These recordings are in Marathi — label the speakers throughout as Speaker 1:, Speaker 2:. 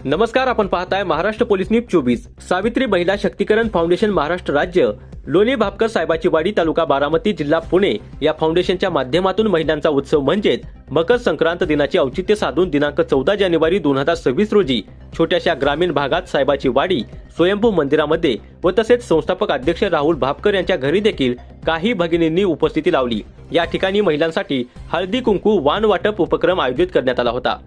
Speaker 1: नमस्कार, आपण पाहताय महाराष्ट्र पोलीस न्यूज 24। सावित्री महिला शक्तीकरण फाउंडेशन महाराष्ट्र राज्य, लोणी भापकर साहेबाची वाडी, तालुका बारामती, जिल्हा पुणे या फाउंडेशनच्या माध्यमातून महिलांचा उत्सव म्हणजेच मकर संक्रांत दिनाचे औचित्य साधून दिनांक 14 जानेवारी 2026 रोजी छोट्याशा ग्रामीण भागात साहेबाची वाडी स्वयंभू मंदिरामध्ये व तसेच संस्थापक अध्यक्ष राहुल भापकर यांच्या घरी देखील काही भगिनींनी उपस्थिती लावली। या ठिकाणी महिलांसाठी हळदी कुंकू वाण वाटप उपक्रम आयोजित करण्यात आला होता।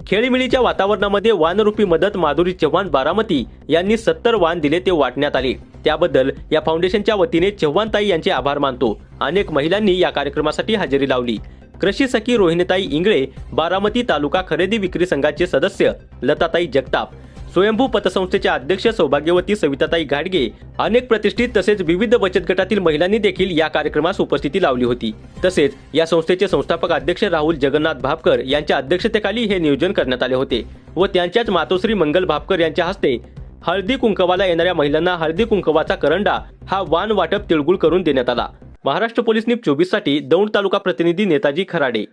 Speaker 1: खेळीमेळीच्या वातावरणामध्ये वानरूपी मदत माधुरी चव्हाण बारामती यांनी 70 वाण दिले ते वाटण्यात आले। त्याबद्दल या फाउंडेशनच्या वतीने चव्हाणताई यांचे आभार मानतो। अनेक महिलांनी या कार्यक्रमासाठी हजेरी लावली। कृषी सखी रोहिणीताई इंगळे, बारामती तालुका खरेदी विक्री संघाचे सदस्य लताताई जगताप, स्वयंभू पतसंस्थेच्या अध्यक्ष सौभाग्यवती सविताताई घाडगे, अनेक प्रतिष्ठित तसेच विविध बचत गटातील महिलांनी देखील या कार्यक्रमास उपस्थिती लावली होती। तसेच या संस्थेचे संस्थापक अध्यक्ष राहुल जगन्नाथ भापकर यांच्या अध्यक्षतेखाली हे नियोजन करण्यात आले होते व त्यांच्याच मातोश्री मंगल भापकर यांच्या हस्ते हळदी कुंकवाला येणाऱ्या महिलांना हळदी कुंकवाचा करंडा हा वाण वाटप तिळगुळ करून देण्यात आला। महाराष्ट्र पोलीस न्यूज 24 साठी दौंड तालुका प्रतिनिधी नेताजी खराडे।